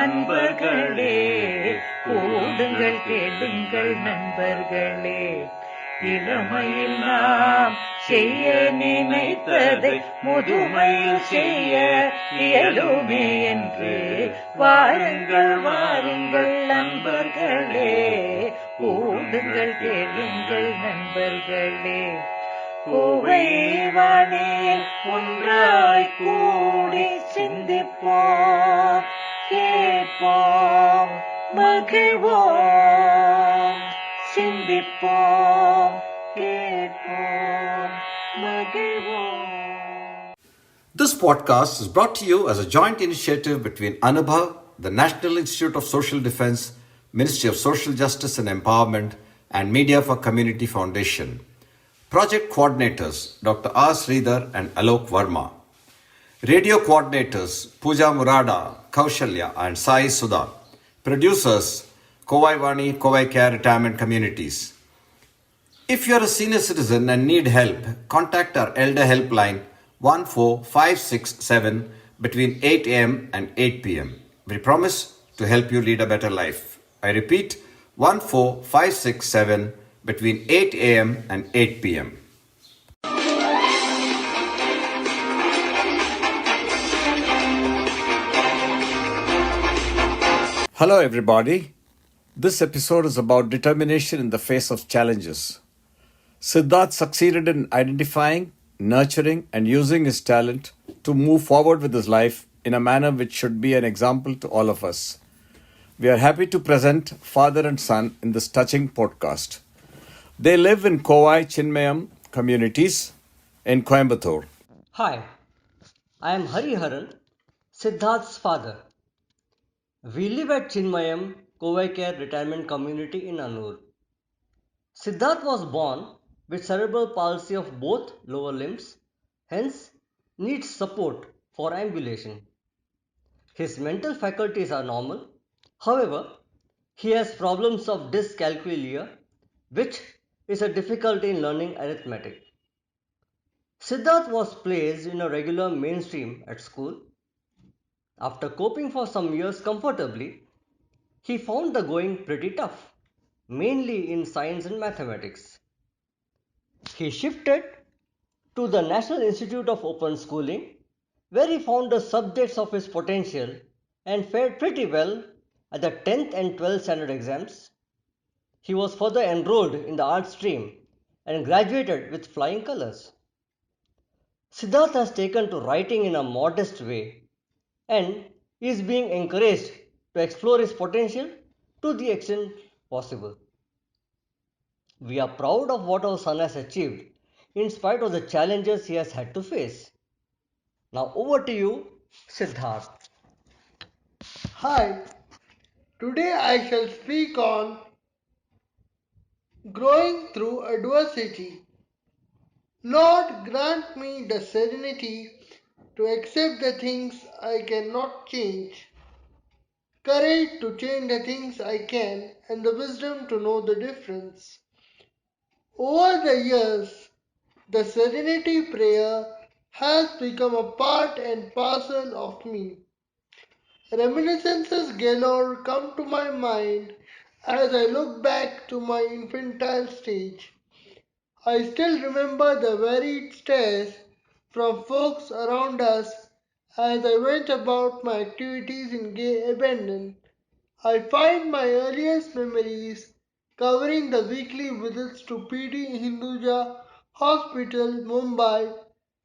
அன்பர்களே, கூடுங்கள் கேளுங்கள் நண்பர்களே. இளமையில் நாம் செய்ய நினைத்ததை முதுமையில் செய்ய இயலுமே என்று வாருங்கள் வாருங்கள் நண்பர்களே, கூடுங்கள் கேளுங்கள் நண்பர்களே. கோவை வானில் ஒன்றாய் கூடி சிந்திப்போம், கேட்போம், மகிழ்வோம். சிந்திப்போம், கேட்போம், மகிழ்வோம். This podcast is brought to you as a joint initiative between Anubhav, the National Institute of Social Defense, Ministry of Social Justice and Empowerment, and Media for Community Foundation. Project coordinators Dr. R. Sridhar and Alok Verma. Radio coordinators Pooja Murada, Kaushalya and Sai Sudha. Producers covaicare Retirement Communities. If you are a senior citizen and need help, contact our Elder Helpline 14567 between 8 a.m. and 8 p.m. We promise to help you lead a better life. I repeat, 14567 between 8 a.m. and 8 p.m. Hello everybody. This episode is about determination in the face of challenges. Siddharth succeeded in identifying, nurturing and using his talent to move forward with his life in a manner which should be an example to all of us. We are happy to present father and son in this touching podcast. They live in Kovai Chinmayam communities in Coimbatore. Hi, I am Hariharan, Siddharth's father. We live at Chinmayam Covaicare Retirement Community in Annur. Siddharth was born with cerebral palsy of both lower limbs, hence needs support for ambulation. His mental faculties are normal. However, he has problems of dyscalculia, which is a difficulty in learning arithmetic. Siddharth was placed in a regular mainstream at school. After coping for some years comfortably, he found the going pretty tough, mainly in science and mathematics. He shifted to the National Institute of Open Schooling, where he found the subjects of his potential and fared pretty well at the 10th and 12th standard exams. He was further enrolled in the art stream and graduated with flying colors. Siddharth has taken to writing in a modest way and is being encouraged to explore his potential to the extent possible. We are proud of what our son has achieved in spite of the challenges he has had to face. Now over to you, Siddharth. Hi, today I shall speak on growing through adversity. Lord, grant me the serenity to accept the things I cannot change, courage to change the things I can, and the wisdom to know the difference. Over the years, the serenity prayer has become a part and parcel of me. Reminiscences galore come to my mind as I look back to my infantile stage. I still remember the varied stares from folks around us as I went about my activities in gay abandon. I find my earliest memories covering the weekly visits to PD Hinduja Hospital, Mumbai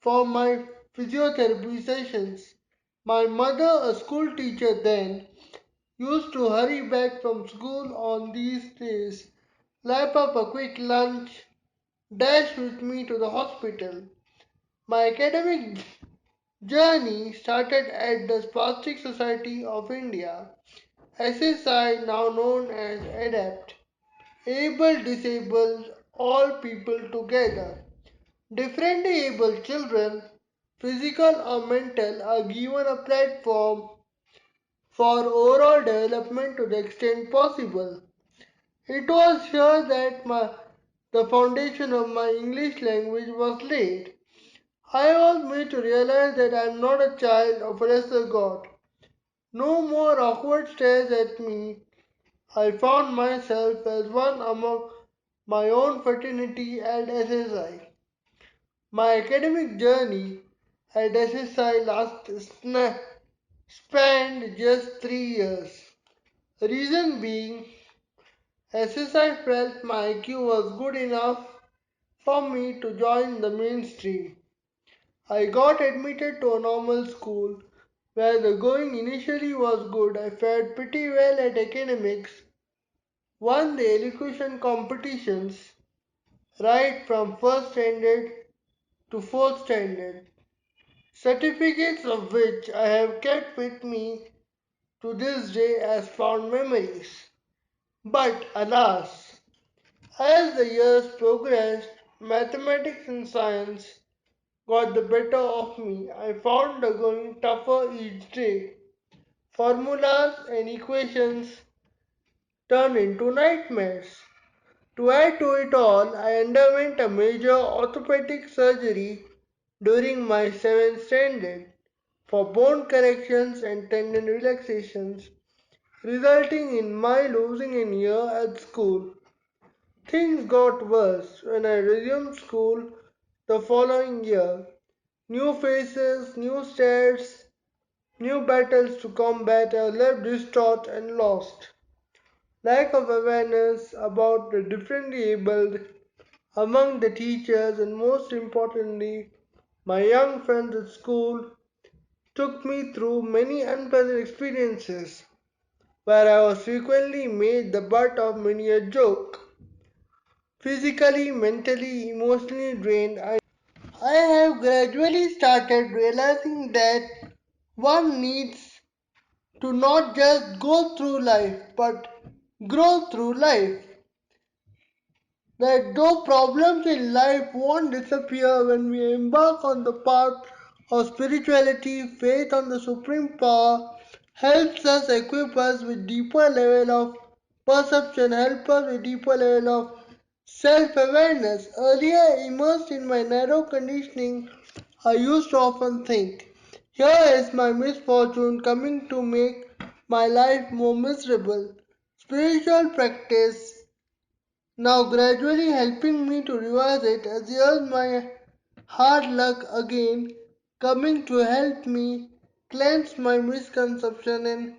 for my physiotherapy sessions. My mother, a school teacher then, used to hurry back from school on these days, lap up a quick lunch, dash with me to the hospital. My academic journey started at the Spastic Society of India, SSI, now known as ADAPT, Able Disabled All People Together. Differently able children, physical or mental, are given a platform for overall development to the extent possible. It was here that the foundation of my English language was laid. I was made to realize that I am not a child of a lesser God. No more awkward stares at me. I found myself as one among my own fraternity at SSI. My academic journey at SSI spanned just 3 years. Reason being, SSI felt my IQ was good enough for me to join the mainstream. I got admitted to a normal school where the going initially was good. I fared pretty well at academics, won the elocution competitions right from first standard to fourth standard, certificates of which I have kept with me to this day as fond memories. But alas, as the years progressed, mathematics and science got the better of me. I found the going tougher each day. Formulas and equations turned into nightmares. To add to it all, I underwent a major orthopedic surgery during my 7th standard for bone corrections and tendon relaxations, resulting in my losing a year at school. Things got worse when I resumed school the following year. New faces, new stares, new battles to combat. I left distraught and lost. Lack of awareness about the differently abled among the teachers, and most importantly, my young friends at school, took me through many unpleasant experiences where I was frequently made the butt of many a joke. Physically, mentally, emotionally drained, I have gradually started realizing that one needs to not just go through life but grow through life. That though problems in life won't disappear when we embark on the path of spirituality, faith on the supreme power helps us equip us with deeper level of perception, help us with deeper level of self-awareness. Earlier immersed in my narrow conditioning, I used to often think, here is my misfortune coming to make my life more miserable. Spiritual practice now gradually helping me to revise it as here's my hard luck again coming to help me cleanse my misconception and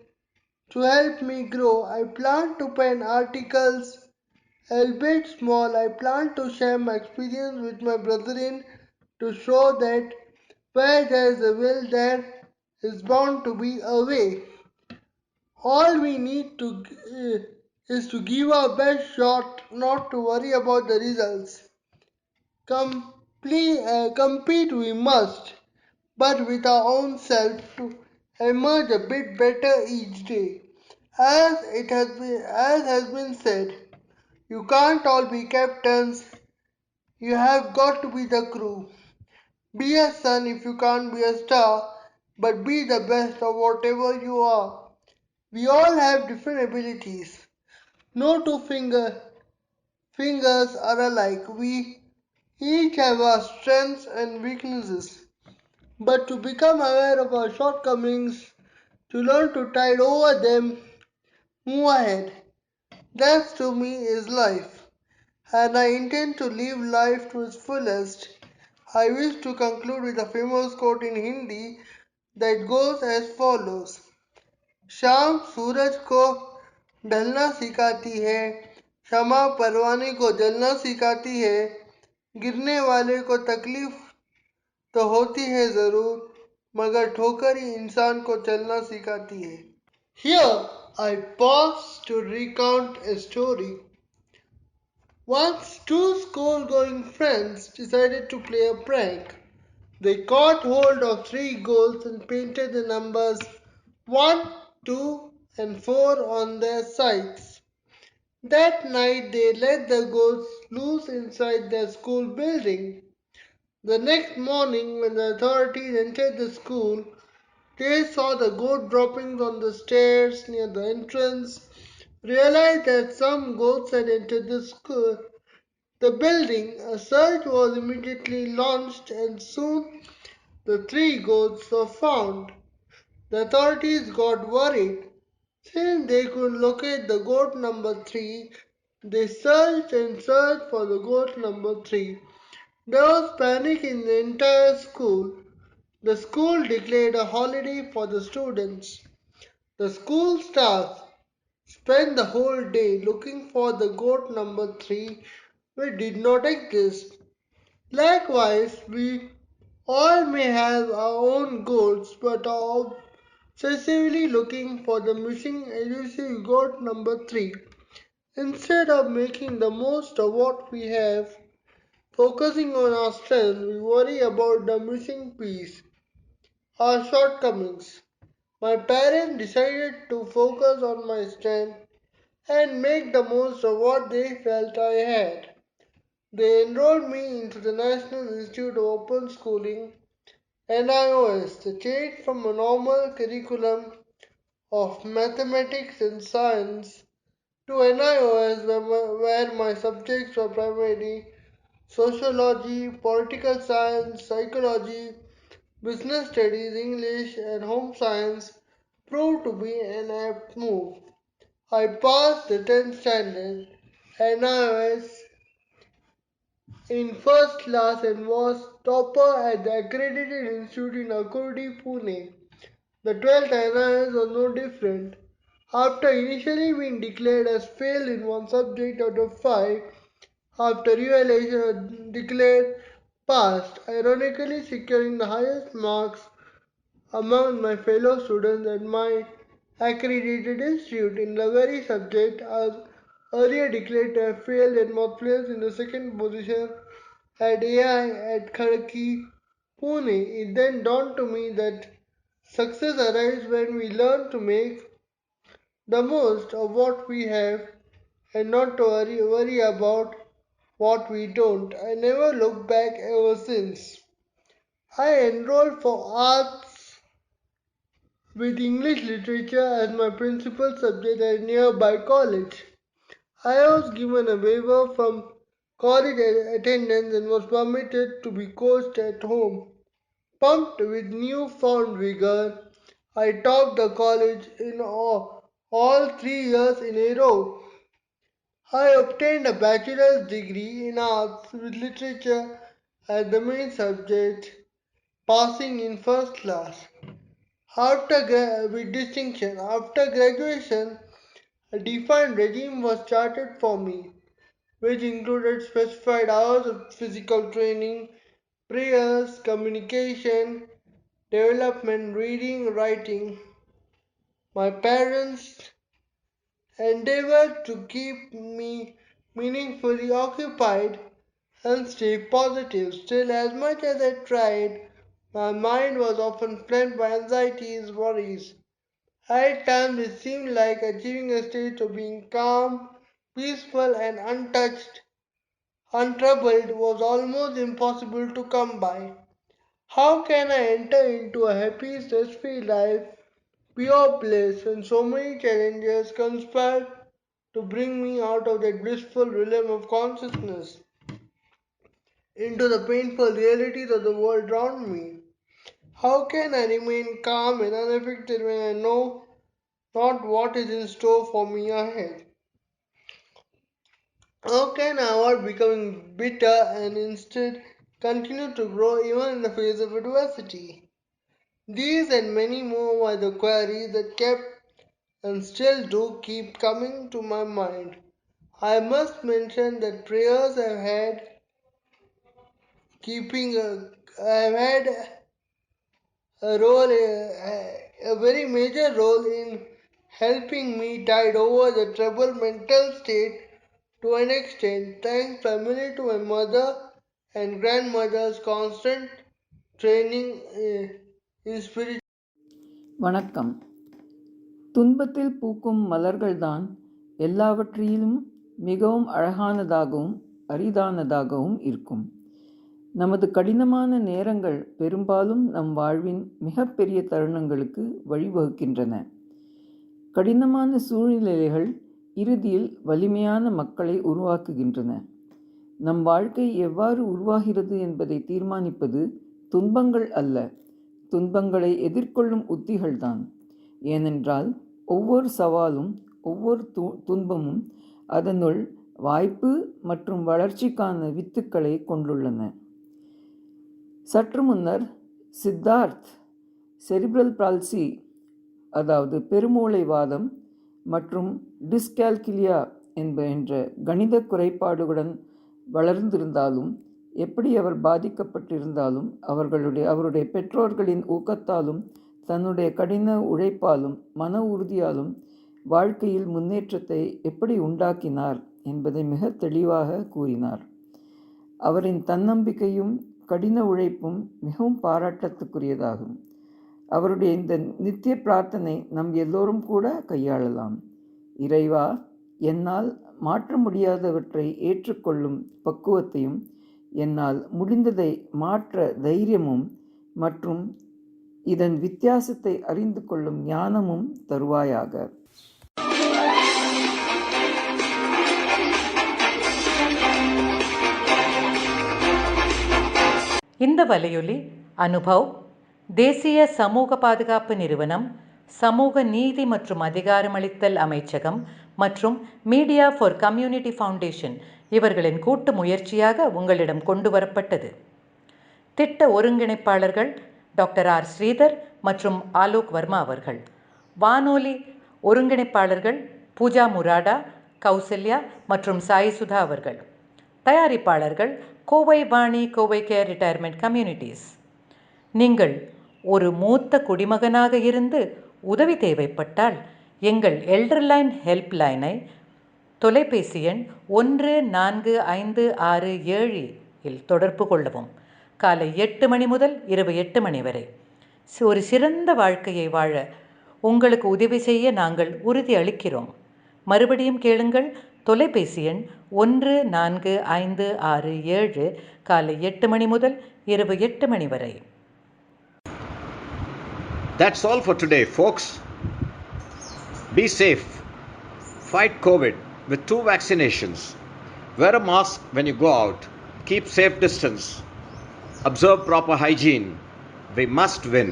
to help me grow. I plan to pen articles, albeit small. I plan to share my experience with my brethren to show that where there is a will, there is bound to be a way. All we need to is to give our best shot, not to worry about the results. Compete we must, but with our own self to emerge a bit better each day. As has been said, you can't all be captains. You have got to be the crew. Be a sun if you can't be a star, but be the best of whatever you are. We all have different abilities. No fingers are alike. We each have our strengths and weaknesses. But to become aware of our shortcomings, to learn to tide over them, move ahead. That to me is life. And I intend to live life to its fullest. I wish to conclude with a famous quote in Hindi that goes as follows. शाम सूरज को ढलना सिखाती है, क्षमा परवाने को जलना सिखाती है, गिरने वाले को तकलीफ तो होती है जरूर, मगर ठोकर ही इंसान को चलना सिखाती है. Here I pause to recount a story. Once two school-going friends decided to play a prank. They caught hold of three goals and painted the numbers 1, 2, and 4 on their sides. That night they let the goats loose inside their school building. The next morning, when the authorities entered the school, they saw the goat droppings on the stairs near the entrance, realized that some goats had entered the building. A search was immediately launched and soon the three goats were found. The authorities got worried. Since they could locate the goat number 3, they searched and searched for the goat number 3. There was panic in the entire school. The school declared a holiday for the students. The school staff spent the whole day looking for the goat number 3, which did not exist. Likewise, we all may have our own goals, but are obsessively looking for the missing elusive goat number 3. Instead of making the most of what we have, focusing on our strengths, we worry about the missing piece, our shortcomings. My parents decided to focus on my strength and make the most of what they felt I had. They enrolled me into the National Institute of Open Schooling (NIOS), the change from a normal curriculum of mathematics and science to NIOS, where my subjects were primarily sociology, political science, psychology, business studies, English, and home science, proved to be an apt move. I passed the 10th standard NIOS in first class and was topper at the accredited institute in Akurdi, Pune. The 12th NIOS was no different. After initially being declared as failed in one subject out of 5, after reevaluation declared passed, ironically securing the highest marks among my fellow students at my accredited institute in the very subject I was earlier declared to have failed and was placed in the second position at AI at Kharki, Pune. It then dawned to me that success arrives when we learn to make the most of what we have and not to worry about what we don't. I never looked back ever since. I enrolled for arts with English literature as my principal subject at a nearby college. I was given a waiver from college attendance and was permitted to be coached at home. Pumped with newfound vigor, I topped the college in all 3 years in a row. I obtained a bachelor's degree in arts with literature as the main subject, passing in first class. With distinction, after graduation, a defined regime was charted for me, which included specified hours of physical training, prayers, communication, development, reading, writing. My parents endeavored to keep me meaningfully occupied and stay positive. Still, as much as I tried, my mind was often plagued by anxieties, worries. At times it seemed like achieving a state of being calm, peaceful, and untroubled was almost impossible to come by. How can I enter into a happy, stress-free life, pure bliss, when so many challenges conspired to bring me out of that blissful realm of consciousness into the painful realities of the world around me? How can I remain calm and unaffected when I know not what is in store for me ahead? How can I avoid becoming bitter and instead continue to grow even in the face of adversity? These and many more were the queries that kept and still do keep coming to my mind. I must mention that prayers keeping a, have had a very major role in helping me tide over the troubled mental state to an extent, thanks primarily to my mother and grandmother's constant training in spiritual. வணக்கம். துன்பத்தில் பூக்கும் மலர்கள்தான் எல்லாவற்றிலும் மிகவும் அழகானதாகவும் அரிதானதாகவும் இருக்கும். நமது கடினமான நேரங்கள் பெரும்பாலும் நம் வாழ்வின் மிகப்பெரிய தருணங்களுக்கு வழிவகுக்கின்றன. கடினமான சூழ்நிலைகள் இறுதியில் வலிமையான மக்களை உருவாக்குகின்றன. நம் வாழ்க்கை எவ்வாறு உருவாகிறது என்பதை தீர்மானிப்பது துன்பங்கள் அல்ல, துன்பங்களை எதிர்கொள்ளும் உத்திகள்தான். ஏனென்றால் ஒவ்வொரு சவாலும் ஒவ்வொரு துன்பமும் அதனுள் வாய்ப்பு மற்றும் வளர்ச்சிக்கான வித்துக்களை கொண்டுள்ளன. சற்று முன்னர் சித்தார்த் செரிப்ரல் பால்சி, அதாவது பெருமூளைவாதம் மற்றும் டிஸ்கால்குலியா என்ற கணித குறைபாடுடன் வளர்ந்திருந்தாலும், எப்படி அவர் பாதிக்கப்பட்டிருந்தாலும், அவருடைய பெற்றோர்களின் ஊக்கத்தாலும் தன்னுடைய கடின உழைப்பாலும் மன உறுதியாலும் வாழ்க்கையில் முன்னேற்றத்தை எப்படி உண்டாக்கினார் என்பதை மிக தெளிவாக கூறினார். அவரின் தன்னம்பிக்கையும் கடின உழைப்பும் மிகவும் பாராட்டத்துக்குரியதாகும். அவருடைய இந்த நித்திய பிரார்த்தனை நம் எல்லோரும் கூட கையாளலாம். இறைவா, என்னால் மாற்ற முடியாதவற்றை ஏற்றுக்கொள்ளும் பக்குவத்தையும், என்னால் முடிந்ததை மாற்ற தைரியமும் மற்றும் இதன் வித்தியாசத்தை அறிந்து கொள்ளும் ஞானமும் தருவாயாக. இந்த வலையொலி அனுபவ், தேசிய சமூக பாதுகாப்பு நிறுவனம், சமூக நீதி மற்றும் அதிகாரமளித்தல் அமைச்சகம் மற்றும் மீடியா ஃபார் கம்யூனிட்டி ஃபவுண்டேஷன் இவர்களின் கூட்டு முயற்சியாக உங்களிடம் கொண்டு வரப்பட்டது. திட்ட ஒருங்கிணைப்பாளர்கள் டாக்டர் ஆர் ஸ்ரீதர் மற்றும் ஆலோக் வர்மா அவர்கள். வானொலி ஒருங்கிணைப்பாளர்கள் பூஜா முராடா, கௌசல்யா மற்றும் சாய் சுதா அவர்கள். தயாரிப்பாளர்கள் கோவை வாணி, கோவைக்கேர் ரிட்டையர்மெண்ட் கம்யூனிட்டிஸ். நீங்கள் ஒரு மூத்த குடிமகனாக இருந்து உதவி தேவைப்பட்டால் எங்கள் எல்டர்லைன் ஹெல்ப்லைனை தொலைபேசி எண் 145667 இல் தொடர்பு கொள்ளவும். காலை 8 மணி முதல் இரவு 8 மணி வரை. ஒரு சிறந்த வாழ்க்கையை வாழ உங்களுக்கு உதவி செய்ய நாங்கள் உறுதி அளிக்கிறோம். மறுபடியும் கேளுங்கள். தொலைபேசி எண் 145667, காலை 8 மணி முதல் இரவு 8 மணி வரை. That's all for today, folks. Be safe. Fight COVID with 2 vaccinations. Wear a mask when you go out. Keep safe distance. Observe proper hygiene. We must win.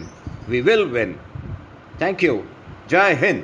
We will win. Thank you. Jai Hind.